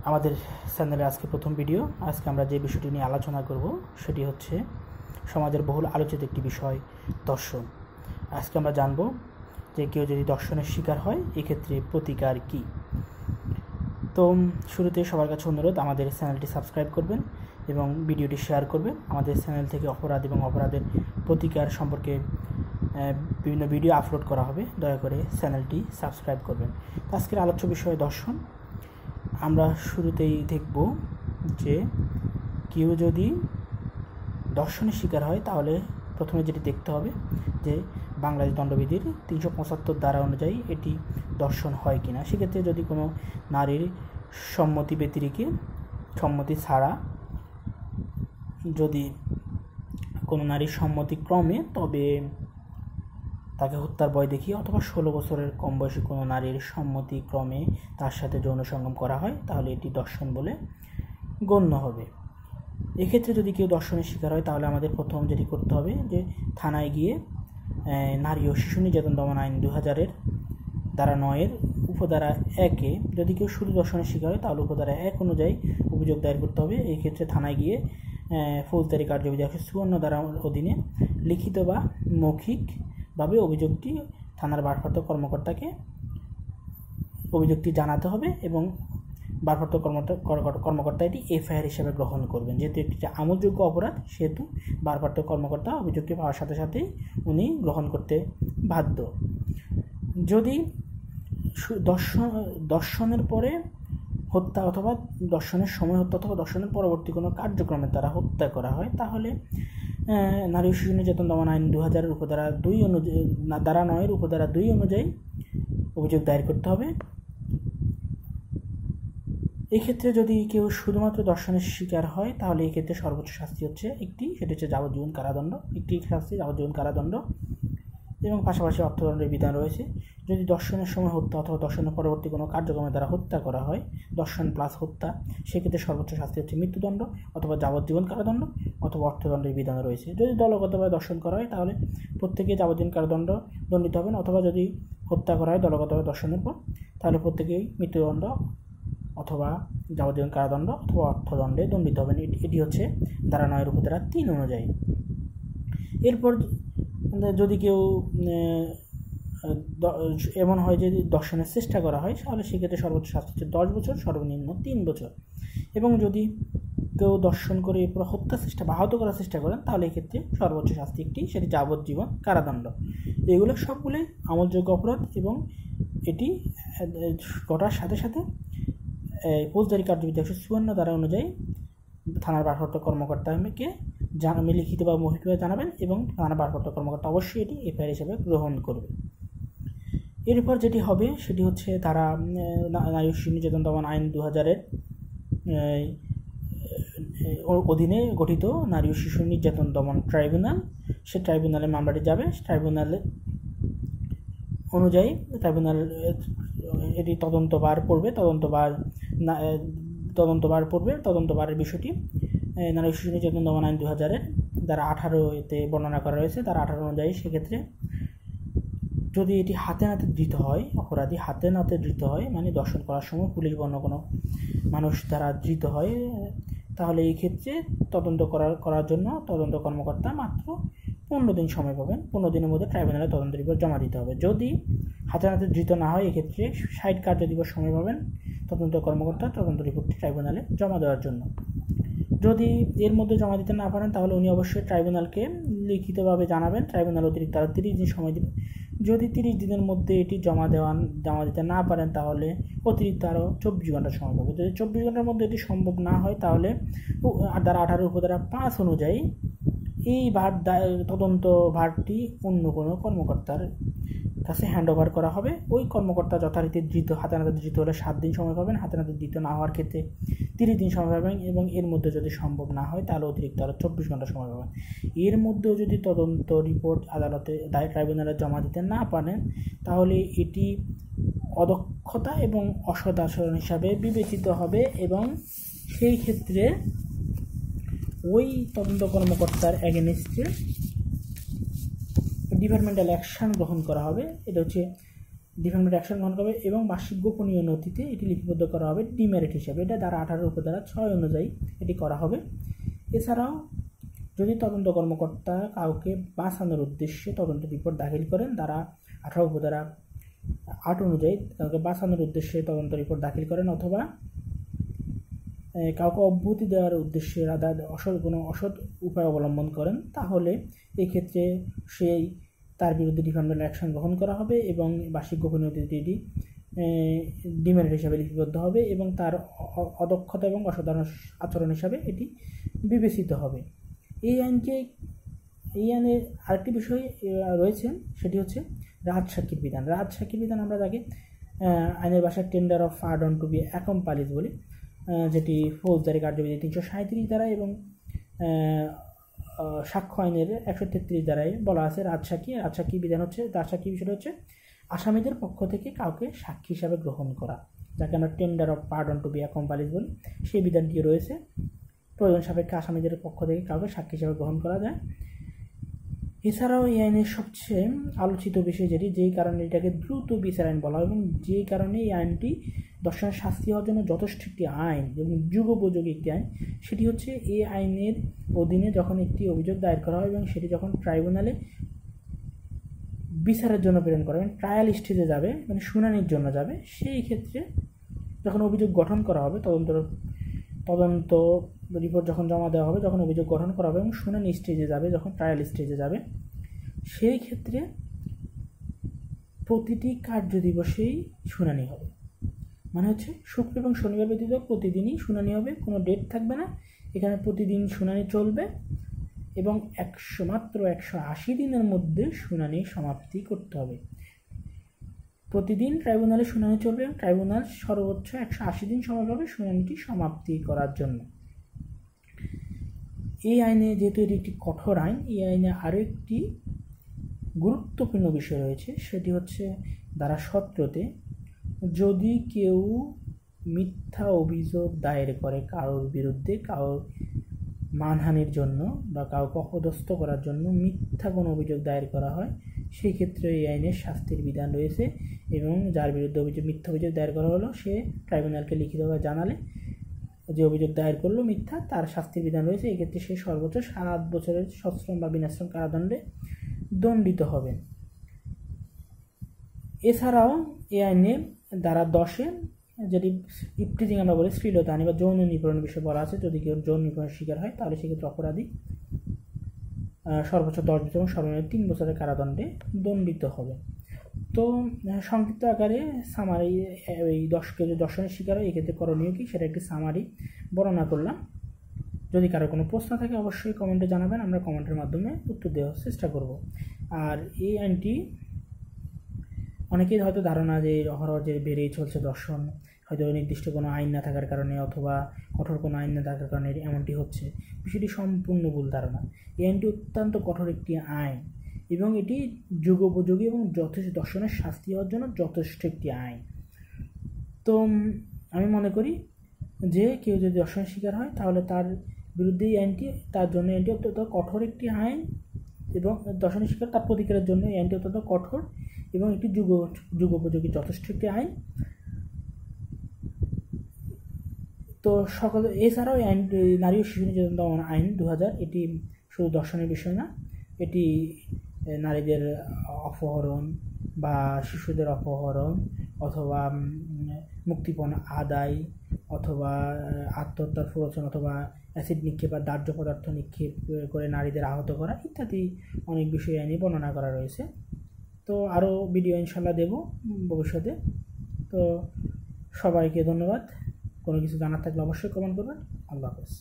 আমাদের চ্যানেলে আজকে প্রথম ভিডিও। আজকে আমরা যে বিষয়টি নিয়ে আলোচনা করব সেটি হচ্ছে সমাজের বহুল আলোচিত একটি বিষয়, দর্শন। আজকে আমরা জানব যে কেউ যদি দর্শনের শিকার হয় এক্ষেত্রে প্রতিকার কী। তো শুরুতে সবার কাছে অনুরোধ, আমাদের চ্যানেলটি সাবস্ক্রাইব করবেন এবং ভিডিওটি শেয়ার করবেন। আমাদের চ্যানেল থেকে অপরাধ এবং অপরাধের প্রতিকার সম্পর্কে বিভিন্ন ভিডিও আপলোড করা হবে, দয়া করে চ্যানেলটি সাবস্ক্রাইব করবেন। আজকের আলোচ্য বিষয় দর্শন। আমরা শুরুতেই দেখব যে কেউ যদি দর্শনের শিকার হয় তাহলে প্রথমে যেটি দেখতে হবে যে বাংলাদেশ দণ্ডবিধির 375 ধারা অনুযায়ী এটি দর্শন হয় কিনা। সেক্ষেত্রে যদি কোনো নারীর সম্মতি ব্যতিরেকে, সম্মতি ছাড়া যদি কোনো নারীর সম্মতিক্রমে, তবে তাকে হত্যার ভয় দেখিয়ে অথবা 16 বছরের কম বয়সী কোনো নারীর সম্মতিক্রমে তার সাথে যৌন সঙ্গম করা হয় তাহলে এটি দর্শন বলে গণ্য হবে। এক্ষেত্রে যদি কেউ দর্শনের শিকার হয় তাহলে আমাদের প্রথম যেটি করতে হবে যে থানায় গিয়ে নারী ও শিশু নির্যাতন দমন আইন 2000-এর ধারা 9-এর উপধারা 1-এ যদি কেউ শুধু দর্শনের শিকার হয় তাহলে উপধারা 1 অনুযায়ী অভিযোগ দায়ের করতে হবে। এই ক্ষেত্রে থানায় গিয়ে ফৌজদারি কার্যবিধি 154 ধারার অধীনে লিখিত বা মৌখিকভাবে অভিযোগটি থানার ভারপ্রাপ্ত কর্মকর্তাকে অভিযোগটি জানাতে হবে এবং ভারপ্রাপ্ত কর্মকর্তা এটি এফআইআর হিসেবে গ্রহণ করবেন। যেহেতু একটি আমলযোগ্য অপরাধ সেহেতু ভারপ্রাপ্ত কর্মকর্তা অভিযোগটি পাওয়ার সাথে সাথেই উনি গ্রহণ করতে বাধ্য। যদি দর্শনের পরে হত্যা অথবা দর্শনের সময় হত্যা অথবা দর্শনের পরবর্তী কোনো কার্যক্রমে তারা হত্যা করা হয় তাহলে নারী ও শিশু নির্যাতন দমন আইন 2000-এর উপধারা 2 অনুযায়ী, ধারা 9-এর উপধারা 2 অনুযায়ী অভিযোগ দায়ের করতে হবে। এক্ষেত্রে যদি কেউ শুধুমাত্র দর্শনের শিকার হয় তাহলে এক্ষেত্রে সর্বোচ্চ শাস্তি হচ্ছে সেটি হচ্ছে যাবজ্জীবন কারাদণ্ড। একটি শাস্তি যাবজ্জীবন কারাদণ্ড এবং পাশাপাশি অর্থদণ্ডের বিধান রয়েছে। যদি দর্শনের সময় হত্যা অথবা দর্শনের পরবর্তী কোনো কার্যক্রমে দ্বারা হত্যা করা হয়, দর্শন প্লাস হত্যা, সেক্ষেত্রে সর্বোচ্চ শাস্তি হচ্ছে মৃত্যুদণ্ড অথবা যাবজ্জীবন কারাদণ্ড অথবা অর্থদণ্ডের বিধান রয়েছে। যদি দলগতভাবে দর্শন করা হয় তাহলে প্রত্যেকেই যাবজ্জীবন কারাদণ্ড দণ্ডিত হবেন, অথবা যদি হত্যা করা হয় দলগতভাবে দর্শনের পর তাহলে প্রত্যেকেই মৃত্যুদণ্ড অথবা যাবজ্জীবন কারাদণ্ড অথবা অর্থদণ্ডে দণ্ডিত হবেন। এটি হচ্ছে ধারা 9-এর উপধারা 3 অনুযায়ী। এরপর যদি কেউ এমন হয় যে দর্শনের চেষ্টা করা হয় তাহলে সেক্ষেত্রে সর্বোচ্চ শাস্তি হচ্ছে 10 বছর, সর্বনিম্ন 3 বছর। এবং যদি কেউ দর্শন করে এরপর হত্যা চেষ্টা বা আহত করার চেষ্টা করেন তাহলে এক্ষেত্রে সর্বোচ্চ শাস্তি সেটি যাবজ্জীবন কারাদণ্ড। এগুলো সবগুলোই আমলযোগ্য অপরাধ এবং এটি ঘটার সাথে সাথে ফৌজদারি কার্যবিধি 154 ধারা অনুযায়ী থানার ভারপ্রাপ্ত কর্মকর্তাকে লিখিত বা মৌখিকভাবে জানাবেন এবং থানার ভারপ্রাপ্ত কর্মকর্তা অবশ্যই এটি এফআইআর হিসেবে গ্রহণ করবে। এরপর যেটি হবে সেটি হচ্ছে তারা নারী ও শিশু নির্যাতন দমন আইন 2000-এর অধীনে গঠিত নারী ও শিশু নির্যাতন দমন ট্রাইব্যুনাল, সে ট্রাইব্যুনালে মামলাটি যাবে। ট্রাইব্যুনাল এটি তদন্তভার পড়বে। তদন্তভারের বিষয়টি নারী ও শিশু নির্যাতন দমন আইন 2000-এর ধারা 18-তে বর্ণনা করা রয়েছে। ধারা 18 অনুযায়ী সেক্ষেত্রে যদি এটি হাতে নাতে ধৃত হয়, অপরাধী হাতে নাতে ধৃত হয়, মানে দর্শন করার সময় পুলিশ বা অন্য কোনো মানুষ দ্বারা ধৃত হয়, তাহলে এই ক্ষেত্রে তদন্ত করার জন্য তদন্ত কর্মকর্তা মাত্র 15 দিন সময় পাবেন। 15 দিনের মধ্যে ট্রাইব্যুনালে তদন্ত রিপোর্ট জমা দিতে হবে। যদি হাতে নাতে ধৃত না হয় এক্ষেত্রে 60 কার্যদিবস সময় পাবেন তদন্ত কর্মকর্তা তদন্ত রিপোর্টটি ট্রাইব্যুনালে জমা দেওয়ার জন্য। যদি এর মধ্যে জমা দিতে না পারেন তাহলে উনি অবশ্যই ট্রাইব্যুনালকে লিখিতভাবে জানাবেন। ট্রাইব্যুনাল অতিরিক্ত আরও 30 দিন সময় দেবে। যদি 30 দিনের মধ্যে এটি জমা দিতে না পারেন তাহলে অতিরিক্ত আরও 24 ঘন্টা সময় পাবে। যদি 24 ঘন্টার মধ্যে এটি সম্ভব না হয় তাহলে ধারা 18 উপধারা 5 অনুযায়ী এই তদন্ত ভারটি অন্য কোনো কর্মকর্তার কাছে হ্যান্ড ওভার করা হবে। ওই কর্মকর্তা যথারীতি হাতে নাতে ধৃত হলে 7 দিন সময় পাবেন, হাতে নাতে ধৃত না হওয়ার ক্ষেত্রে 30 দিন সময় পাবেন এবং এর মধ্যে যদি সম্ভব না হয় তাহলে অতিরিক্ত আরও 24 ঘন্টা সময় পাবেন। এর মধ্যেও যদি তদন্ত রিপোর্ট আদালতে ট্রাইব্যুনালে জমা দিতে না পারেন তাহলে এটি অদক্ষতা এবং অসৎ আচরণ হিসাবে বিবেচিত হবে এবং সেই ক্ষেত্রে ওই তদন্ত কর্মকর্তার এগেনস্টে ডিপার্টমেন্টাল অ্যাকশন গ্রহণ করা হবে। এটা হচ্ছে ডিফেন্ডমেন্ট অ্যাকশন গ্রহণ করবে এবং বার্ষিক গোপনীয় নথিতে এটি লিপিবদ্ধ করা হবে ডিমেরিট হিসাবে। এটা ধারা 18 উপধারা 6 অনুযায়ী এটি করা হবে। এছাড়াও যদি তদন্ত কর্মকর্তা কাউকে বাঁচানোর উদ্দেশ্যে তদন্ত রিপোর্ট দাখিল করেন, ধারা 18 উপধারা 8 অনুযায়ী কাউকে বাঁচানোর উদ্দেশ্যে তদন্ত রিপোর্ট দাখিল করেন অথবা কাউকে অব্যাহতি দেওয়ার উদ্দেশ্যে কোনো অসৎ উপায় অবলম্বন করেন, তাহলে এই ক্ষেত্রে তার বিরুদ্ধে ডিফেন্ডমেন্ট অ্যাকশন গ্রহণ করা হবে এবং বার্ষিক গোপনীয় নথিটি ডিমেরিট হিসাবে লিপিবদ্ধ হবে এবং তার অদক্ষতা এবং অসাধারণ আচরণ হিসাবে এটি বিবেচিত হবে। এই আইনের আরেকটি বিষয় রয়েছে, সেটি হচ্ছে রাজসাক্ষীর বিধান। রাজসাক্ষীর বিধান আমরা তাকে আইনের ভাষায় tender of pardon to be accomplish বলি, যেটি ফৌজদারি কার্যবিধি 337 দ্বারায় এবং সাক্ষ্য আইনের 133 দ্বারায় বলা আছে রাজসাক্ষী বিধান হচ্ছে, রাজসাক্ষী বিষয়টা হচ্ছে আসামিদের পক্ষ থেকে কাউকে সাক্ষী হিসাবে গ্রহণ করা, যাকে আমরা tender of pardon to be accomplish বলি। সেই বিধানটি রয়েছে, প্রয়োজন সাপেক্ষে আসামিদের পক্ষ থেকে কাউকে সাক্ষী হিসাবে গ্রহণ করা যায়। এছাড়াও এই আইনের সবচেয়ে আলোচিত বিষয় যেই কারণে এটাকে দ্রুত বিচার আইন বলা হয় এবং যেই কারণে এই আইনটি দর্শনের শাস্তি হওয়ার জন্য যথেষ্ট একটি আইন এবং যুগোপযোগী একটি আইন, সেটি হচ্ছে এই আইনের অধীনে যখন একটি অভিযোগ দায়ের করা হয় এবং সেটি যখন ট্রাইব্যুনালে বিচারের জন্য প্রেরণ করা হয়, ট্রায়াল স্টেজে যাবে, মানে শুনানির জন্য যাবে, সেই ক্ষেত্রে যখন অভিযোগ গঠন করা হবে, তদন্ত রিপোর্ট যখন জমা দেওয়া হবে, যখন অভিযোগ গঠন করা হবে এবং শুনানি স্টেজে যাবে, যখন ট্রায়াল স্টেজে যাবে, সেই ক্ষেত্রে প্রতিটি কার্য দিবসেই শুনানি হবে। মানে হচ্ছে শুক্র এবং শনিবার ব্যতীত প্রতিদিনই শুনানি হবে, কোনো ডেট থাকবে না, এখানে প্রতিদিন শুনানি চলবে এবং মাত্র 180 দিনের মধ্যে শুনানি সমাপ্তি করতে হবে। প্রতিদিন ট্রাইব্যুনালে শুনানি চলবে এবং ট্রাইব্যুনাল সর্বোচ্চ 180 দিন সময় পাবে শুনানিটি সমাপ্তি করার জন্য। এই আইনে যেহেতু এটি একটি কঠোর আইন, এই আইনে আরও একটি গুরুত্বপূর্ণ বিষয় রয়েছে, সেটি হচ্ছে ধারা 17তে যদি কেউ মিথ্যা অভিযোগ দায়ের করে কারোর বিরুদ্ধে, কারোর মানহানির জন্য বা কাউকে অপদস্থ করার জন্য মিথ্যা কোনো অভিযোগ দায়ের করা হয়, সেই ক্ষেত্রে এই আইনের শাস্তির বিধান রয়েছে এবং যার বিরুদ্ধে মিথ্যা অভিযোগ দায়ের করা হলো সে ট্রাইব্যুনালকে লিখিতভাবে জানালে যে অভিযোগ দায়ের করলো মিথ্যা, তার শাস্তির বিধান রয়েছে। এক্ষেত্রে সে সর্বোচ্চ 7 বছরের সশ্রম বা বিনাশ্রম কারাদণ্ডে দণ্ডিত হবে। এছাড়াও এই আইনে ধারা 10-এ যেটি ইপটিজিং আমরা বলি, শ্লীলতাহানি বা যৌন নিপীড়নের বিষয়ে বলা আছে, যদি কেউ যৌন নিপীড়নের শিকার হয় তাহলে সেক্ষেত্রে অপরাধী সর্বোচ্চ 10 বছর এবং সর্বনিম্ন 3 বছরের কারাদণ্ডে দণ্ডিত হবে। তো সংক্ষিপ্ত আকারে সামারি, এই দর্শনের শিকার হয় এক্ষেত্রে করণীয় কি সেটা একটি সামারি বর্ণনা করলাম। যদি কারো কোনো প্রশ্ন থাকে অবশ্যই কমেন্টে জানাবেন, আমরা কমেন্টের মাধ্যমে উত্তর দেওয়ার চেষ্টা করব। আর এই আইনটি অনেকের হয়তো ধারণা যে অহরহ যে বেড়েই চলছে দর্শন, হয়তো নির্দিষ্ট কোনো আইন না থাকার কারণে অথবা কঠোর কোনো আইন না থাকার কারণে এমনটি হচ্ছে, বিষয়টি সম্পূর্ণ ভুল ধারণা। এই আইনটি অত্যন্ত কঠোর একটি আইন এবং এটি যুগোপযোগী এবং যথেষ্ট দর্শনের শাস্তি হওয়ার জন্য যথেষ্ট একটি আইন। তো আমি মনে করি যে কেউ যদি দর্শনের শিকার হয় তাহলে তার বিরুদ্ধে এই আইনটি, তার জন্য আইনটি অত্যন্ত কঠোর একটি আইন এবং দর্শনের শিকার তার প্রতিকারের জন্য এই আইনটি অত্যন্ত কঠোর এবং এটি যুগোপযোগী যথেষ্ট একটি আইন। তো এছাড়াও এই আইন নারী ও শিশু নির্যাতন দমন আইন 2000, এটি শুধু দর্শনের বিষয় না, এটি নারীদের অপহরণ বা শিশুদের অপহরণ অথবা মুক্তিপণ আদায় অথবা আত্মহত্যার প্ররোচনা অথবা অ্যাসিড নিক্ষেপ বা দাহ্য পদার্থ নিক্ষেপ করে নারীদের আহত করা ইত্যাদি অনেক বিষয় আইনে বর্ণনা করা রয়েছে। তো আরও ভিডিও ইনশাল্লাহ দেব ভবিষ্যতে। তো সবাইকে ধন্যবাদ। কোনো কিছু জানার থাকলে অবশ্যই কমেন্ট করবেন। আল্লাহ হাফেজ।